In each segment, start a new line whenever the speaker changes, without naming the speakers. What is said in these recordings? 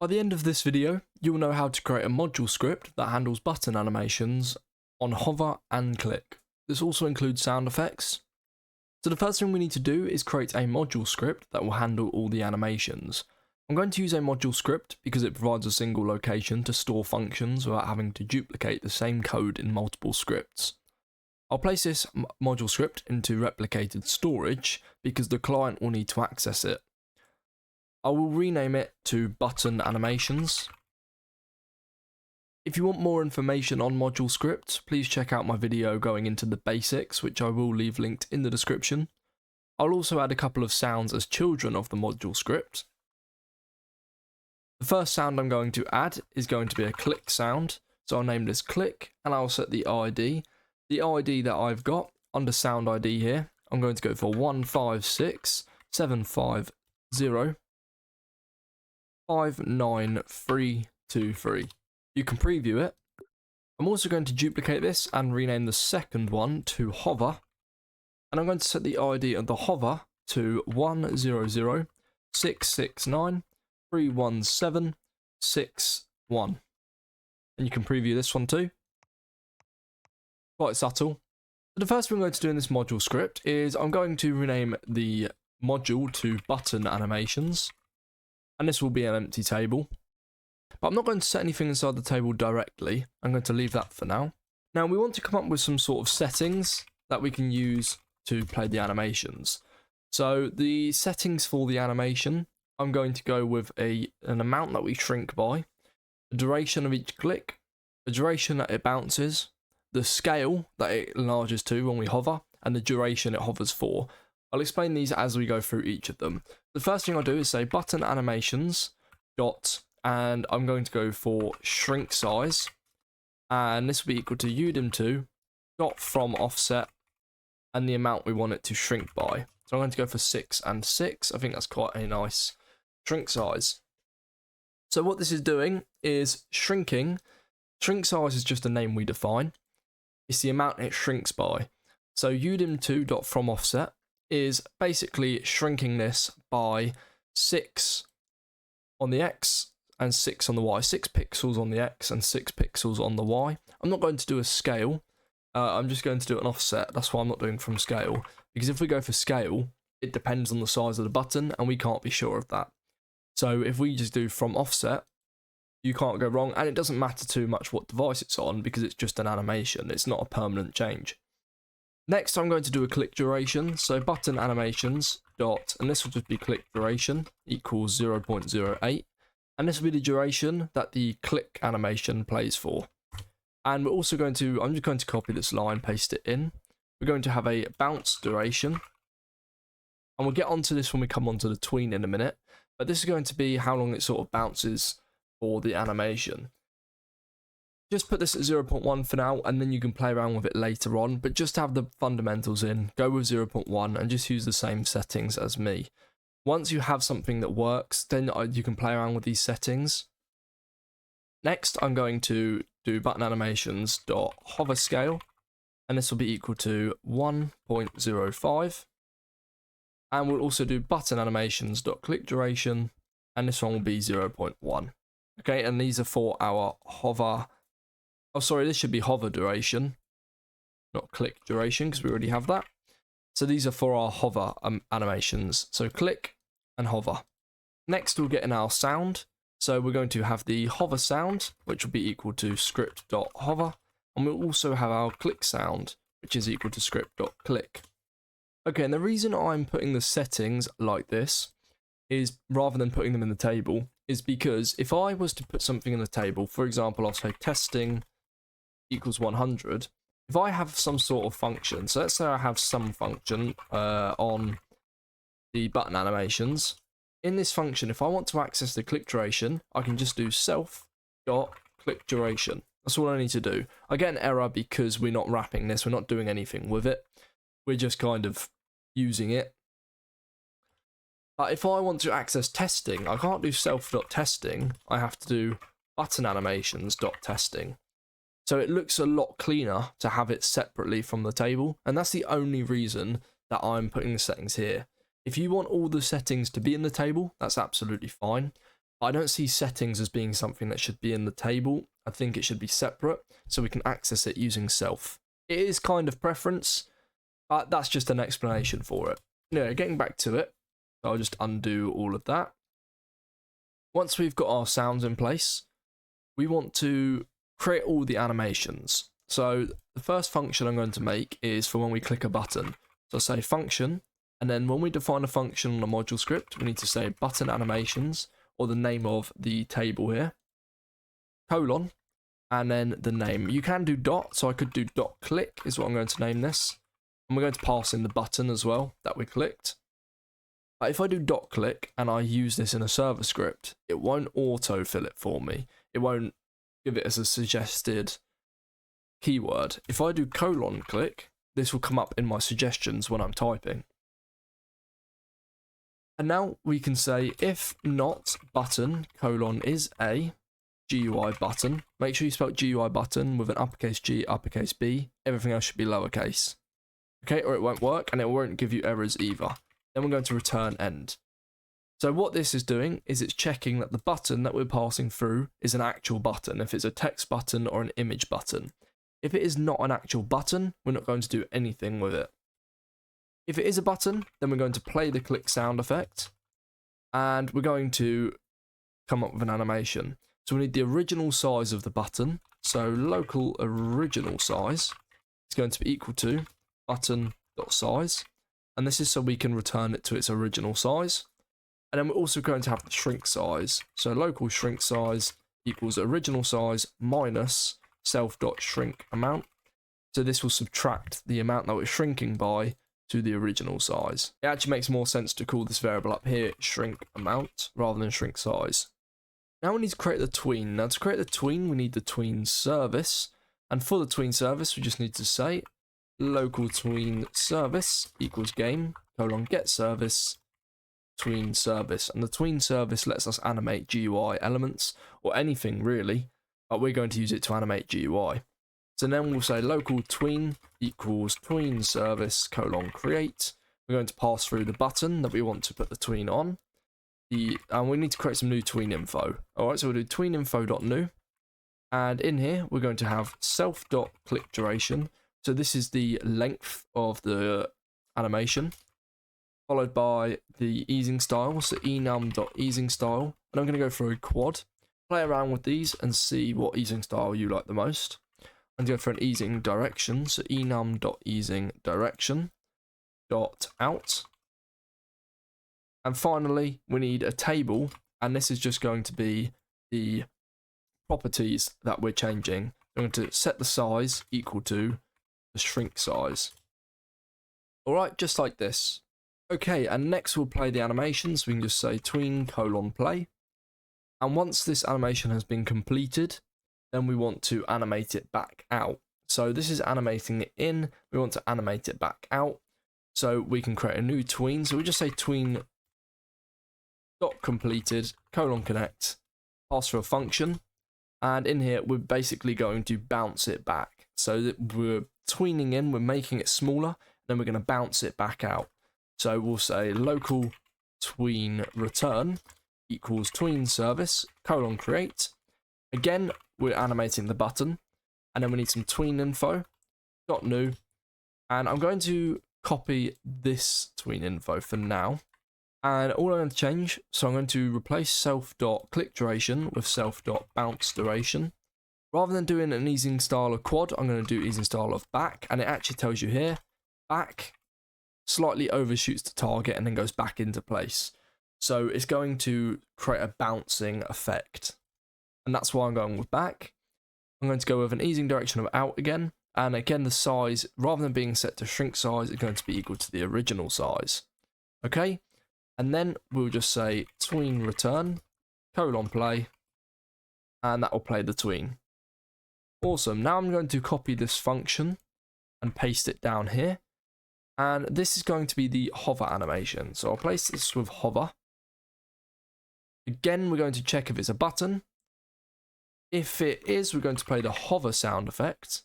By the end of this video, you will know how to create a module script that handles button animations on hover and click. This also includes sound effects. So the first thing we need to do is create a module script that will handle all the animations. I'm going to use a module script because it provides a single location to store functions without having to duplicate the same code in multiple scripts. I'll place this module script into replicated storage because the client will need to access it. I will rename it to button animations. If you want more information on module scripts, please check out my video going into the basics, which I will leave linked in the description. I'll also add a couple of sounds as children of the module script. The first sound I'm going to add is going to be a click sound, so I'll name this click and I'll set the ID. The ID that I've got under sound ID here, I'm going to go for 156750 59323. You can preview it. I'm also going to duplicate this and rename the second one to hover. And I'm going to set the ID of the hover to 10066931761. And you can preview this one too. Quite subtle. The first thing I'm going to do in this module script is I'm going to rename the module to button animations. And this will be an empty table. But I'm not going to set anything inside the table directly. I'm going to leave that for now. Now we want to come up with some sort of settings that we can use to play the animations. So the settings for the animation, I'm going to go with an amount that we shrink by, the duration of each click, the duration that it bounces, the scale that it enlarges to when we hover, and the duration it hovers for. I'll explain these as we go through each of them. The first thing I'll do is say button animations dot, and I'm going to go for shrink size, and this will be equal to udim2 dot from offset and the amount we want it to shrink by. So I'm going to go for 6 and 6. I think that's quite a nice shrink size. So what this is doing is shrinking. Shrink size is just a name we define. It's the amount it shrinks by. So udim2 dot from offset is basically shrinking this by 6 on the X and 6 on the Y. 6 pixels on the X and 6 pixels on the Y. I'm not going to do a scale. I'm just going to do an offset. That's why I'm not doing from scale. Because if we go for scale, it depends on the size of the button and we can't be sure of that. So if we just do from offset, you can't go wrong. And it doesn't matter too much what device it's on because it's just an animation. It's not a permanent change. Next, I'm going to do a click duration. So button animations dot, and this will just be click duration equals 0.08. And this will be the duration that the click animation plays for. And we're also going to, I'm just going to copy this line, paste it in. We're going to have a bounce duration. And we'll get onto this when we come onto the tween in a minute. But this is going to be how long it sort of bounces for the animation. Just put this at 0.1 for now, and then you can play around with it later on. But just to have the fundamentals in, go with 0.1 and just use the same settings as me. Once you have something that works, then you can play around with these settings. Next, I'm going to do button animations dot hover scale, and this will be equal to 1.05. And we'll also do button animations dot click duration, and this one will be 0.1. Okay, and these are for our hover. Oh, sorry, this should be hover duration, not click duration, because we already have that. So these are for our hover animations. So click and hover. Next, we'll get in our sound. So we're going to have the hover sound, which will be equal to script.hover. And we'll also have our click sound, which is equal to script.click. Okay, and the reason I'm putting the settings like this is, rather than putting them in the table, is because if I was to put something in the table, for example, I'll say testing equals 100. If I have some sort of function, so let's say I have some function on the button animations. In this function, if I want to access the click duration, I can just do self.click duration. That's all I need to do. I get an error because we're not wrapping this, we're not doing anything with it. We're just kind of using it. But if I want to access testing, I can't do self.testing. I have to do button animations.testing. So it looks a lot cleaner to have it separately from the table. And that's the only reason that I'm putting the settings here. If you want all the settings to be in the table, that's absolutely fine. I don't see settings as being something that should be in the table. I think it should be separate so we can access it using self. It is kind of preference, but that's just an explanation for it. Anyway, getting back to it, I'll just undo all of that. Once we've got our sounds in place, we want to create all the animations. So the first function I'm going to make is for when we click a button. So I'll say function, and then when we define a function on a module script, we need to say button animations, or the name of the table here, colon, and then the name. You can do dot, so I could do dot click is what I'm going to name this. And we're going to pass in the button as well that we clicked. But if I do dot click and I use this in a server script, it won't autofill it for me. It won't give it as a suggested keyword. If I do colon click, this will come up in my suggestions when I'm typing. And now we can say if not button colon is a GUI button. Make sure you spell GUI button with an uppercase G, uppercase B. Everything else should be lowercase. Okay, or it won't work and it won't give you errors either. Then we're going to return end. So what this is doing is it's checking that the button that we're passing through is an actual button, if it's a text button or an image button. If it is not an actual button, we're not going to do anything with it. If it is a button, then we're going to play the click sound effect and we're going to come up with an animation. So we need the original size of the button. So local original size is going to be equal to button.size. And this is so we can return it to its original size. And then we're also going to have the shrink size. So local shrink size equals original size minus self.shrink amount. So this will subtract the amount that we're shrinking by to the original size. It actually makes more sense to call this variable up here shrink amount rather than shrink size. Now we need to create the tween. Now to create the tween, we need the tween service. And for the tween service, we just need to say local tween service equals game colon get service tween service. And the tween service lets us animate GUI elements or anything really, but we're going to use it to animate GUI. So then we'll say local tween equals tween service colon create. We're going to pass through the button that we want to put the tween on. And we need to create some new tween info. Alright, so we'll do tween info.new. And in here, we're going to have self.click duration. So this is the length of the animation, followed by the easing style, so enum.easing style. And I'm going to go for a quad, play around with these and see what easing style you like the most. I'm going to go for an easing direction, so enum.easing direction dot out. And finally, we need a table, and this is just going to be the properties that we're changing. I'm going to set the size equal to the shrink size. Alright, just like this. Okay, and next we'll play the animations. We can just say tween colon play. And once this animation has been completed, then we want to animate it back out. So this is animating it in, we want to animate it back out. So we can create a new tween. So we just say tween dot completed colon connect, pass through a function. And in here, we're basically going to bounce it back. So that we're tweening in, we're making it smaller, then we're going to bounce it back out. So we'll say local tween return equals tween service colon create. Again, we're animating the button, and then we need some tween info dot new. And I'm going to copy this tween info for now. And all I'm going to change, so I'm going to replace self.click duration with self.bounce duration. Rather than doing an easing style of quad, I'm going to do easing style of back, and it actually tells you here, back slightly overshoots the target and then goes back into place. So it's going to create a bouncing effect. And that's why I'm going with back. I'm going to go with an easing direction of out again. And again, the size, rather than being set to shrink size, is going to be equal to the original size. Okay? And then we'll just say tween return, colon play, and that will play the tween. Awesome. Now I'm going to copy this function and paste it down here. And this is going to be the hover animation. So I'll place this with hover. Again, we're going to check if it's a button. If it is, we're going to play the hover sound effect.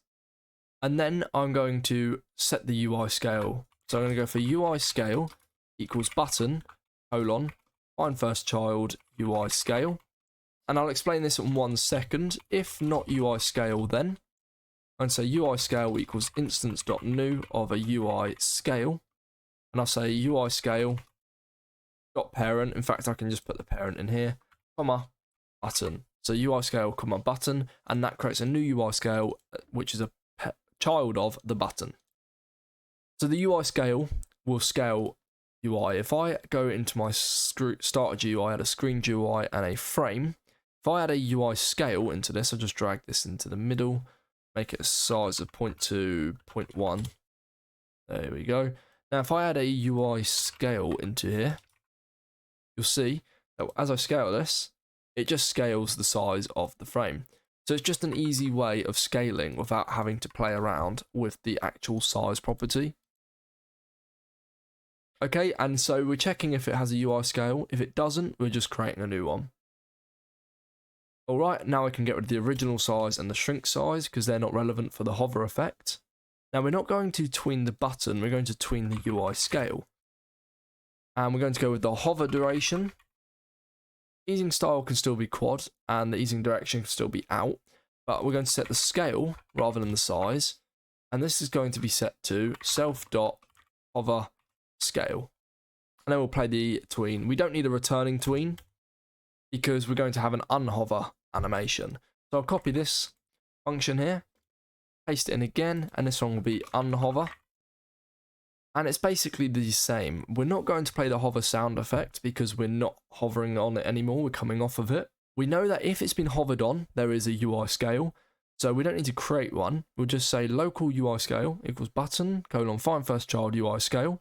And then I'm going to set the UI scale. So I'm going to go for UI scale equals button, colon, find first child, UI scale. and I'll explain this in 1 second. If not UI scale, then I'm going to say UI scale equals instance.new of a UI scale, and I'll say UI scale dot parent. In fact, I can just put the parent in here, comma button. So UI scale, comma button, and that creates a new UI scale, which is a child of the button. So the UI scale will scale UI. If I go into my starter GUI, I had a screen GUI and a frame. If I add a UI scale into this, I'll just drag this into the middle, make it a size of 0.2, 0.1. There we go. Now, if I add a UI scale into here, you'll see that as I scale this, it just scales the size of the frame. So it's just an easy way of scaling without having to play around with the actual size property. Okay, and so we're checking if it has a UI scale. If it doesn't, we're just creating a new one. Alright, now I can get rid of the original size and the shrink size because they're not relevant for the hover effect. Now we're not going to tween the button, we're going to tween the UI scale. And we're going to go with the hover duration. Easing style can still be quad, and the easing direction can still be out. But we're going to set the scale rather than the size. And this is going to be set to self.hover scale. And then we'll play the tween. We don't need a returning tween because we're going to have an unhover animation. So I'll copy this function here, paste it in again, and this one will be unhover. And it's basically the same. We're not going to play the hover sound effect because we're not hovering on it anymore. We're coming off of it. We know that if it's been hovered on, there is a UI scale. So we don't need to create one. We'll just say local UI scale equals button, colon, find first child UI scale.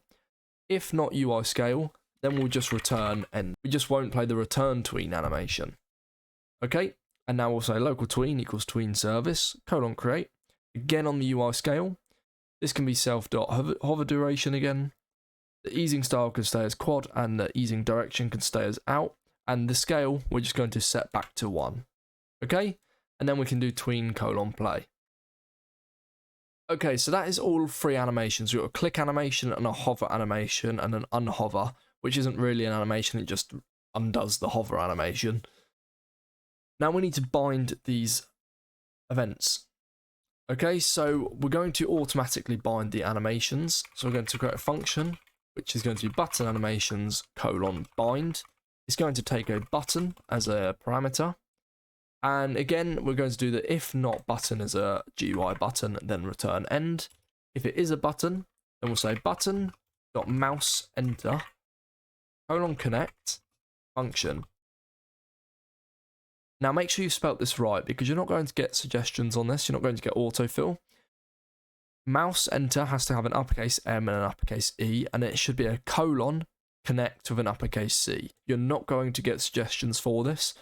If not UI scale, then we'll just return end. We just won't play the return tween animation. Okay, and now we'll say local tween equals tween service, colon, create. Again on the UI scale. This can be self.hover duration again. The easing style can stay as quad, and the easing direction can stay as out. And the scale, we're just going to set back to 1. Okay? And then we can do tween colon play. Okay, so that is all 3 animations. We've got a click animation and a hover animation and an unhover, which isn't really an animation, it just undoes the hover animation. Now we need to bind these events. Okay, so we're going to automatically bind the animations. So we're going to create a function, which is going to be button animations colon bind. It's going to take a button as a parameter. And again, we're going to do the if not button as a GUI button, then return end. If it is a button, then we'll say button.mouse enter colon connect function. Now make sure you spelt this right because you're not going to get suggestions on this. You're not going to get autofill. Mouse enter has to have an uppercase M and an uppercase E, and it should be a colon connect with an uppercase C. You're not going to get suggestions for this,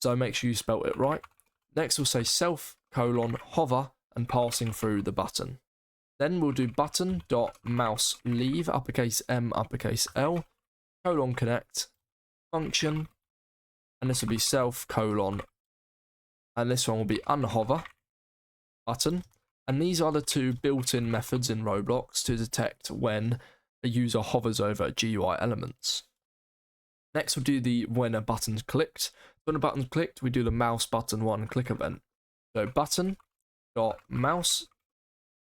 so make sure you spelt it right. Next we'll say self colon hover and passing through the button. Then we'll do button.mouse leave uppercase M uppercase L colon connect function. And this will be self colon, and this one will be unhover button. And these are the 2 built-in methods in Roblox to detect when a user hovers over GUI elements. Next we'll do the when a button's clicked. When a button's clicked, we do the mouse button 1 click event. So button.mouse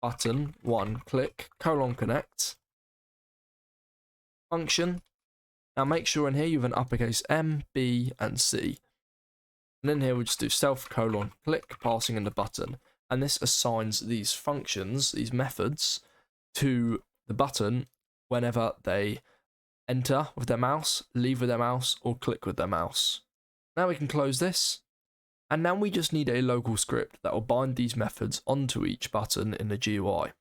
button 1 click colon connect function. Now make sure in here you have an uppercase M, B, and C. And in here we'll just do self colon click passing in the button. And this assigns these functions, these methods, to the button whenever they enter with their mouse, leave with their mouse, or click with their mouse. Now we can close this. And now we just need a local script that will bind these methods onto each button in the GUI.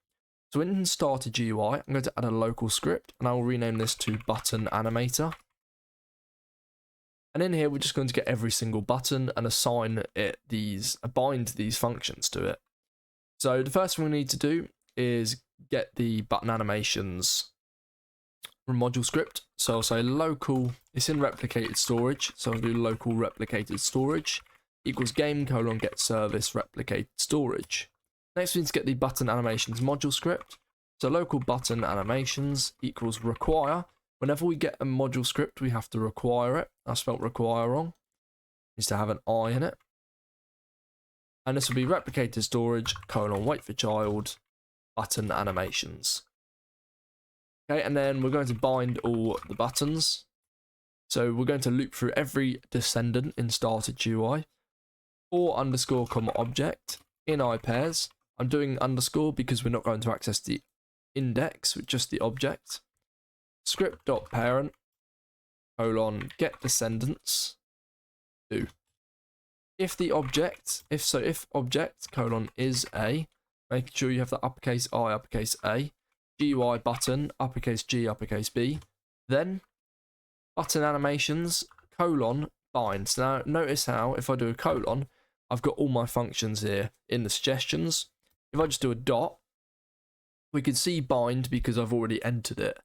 So in starter GUI, I'm going to add a local script, and I will rename this to button animator. And in here, we're just going to get every single button and assign it bind these functions to it. So the first thing we need to do is get the button animations from module script. So I'll say local, it's in replicated storage. So I'll do local replicated storage equals game colon get service replicated storage. Next, we need to get the button animations module script. So local button animations equals require. Whenever we get a module script, we have to require it. I spelled require wrong. needs to have an I in it. And this will be replicated storage, wait for child, button animations. Okay, and then we're going to bind all the buttons. So we're going to loop through every descendant in started UI. For underscore comma object in I pairs. I'm doing underscore because we're not going to access the index with just the object. Script.parent get descendants do. If object is a, making sure you have the uppercase I, uppercase A, GUI button, uppercase G, uppercase B, then button animations, binds. Now notice how if I do a colon, I've got all my functions here in the suggestions. If I just do a dot, we can see bind because I've already entered it.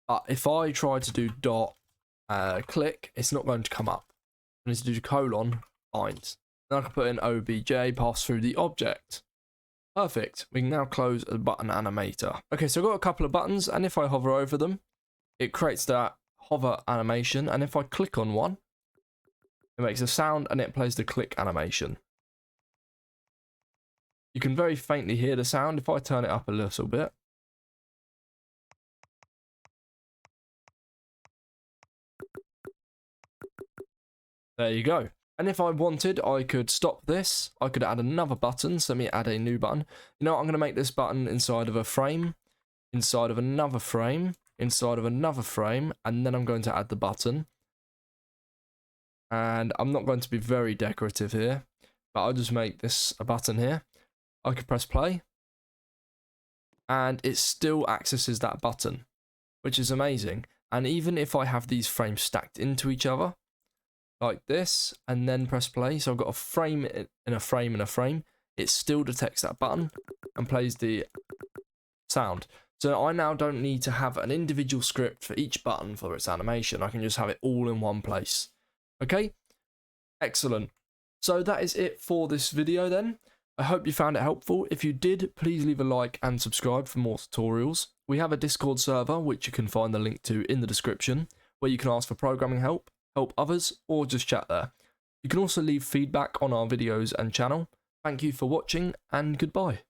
But if I try to do dot click, it's not going to come up. I need to do bind. Then I can put in obj, pass through the object. Perfect. We can now close the button animator. Okay, so I've got a couple of buttons, and if I hover over them, it creates that hover animation, and if I click on one, it makes a sound and it plays the click animation. You can very faintly hear the sound if I turn it up a little bit. There you go. And if I wanted, I could stop this. I could add another button. So let me add a new button. You know what? I'm going to make this button inside of a frame, inside of another frame, inside of another frame, and then I'm going to add the button. And I'm not going to be very decorative here, but I'll just make this a button here. I could press play, and it still accesses that button, which is amazing. And even if I have these frames stacked into each other, like this, and then press play, so I've got a frame in a frame in a frame, it still detects that button and plays the sound. So I now don't need to have an individual script for each button for its animation. I can just have it all in one place. Okay, excellent. So that is it for this video then. I hope you found it helpful. If you did, please leave a like and subscribe for more tutorials. We have a Discord server, which you can find the link to in the description, where you can ask for programming help others, or just chat there. You can also leave feedback on our videos and channel. Thank you for watching, and goodbye.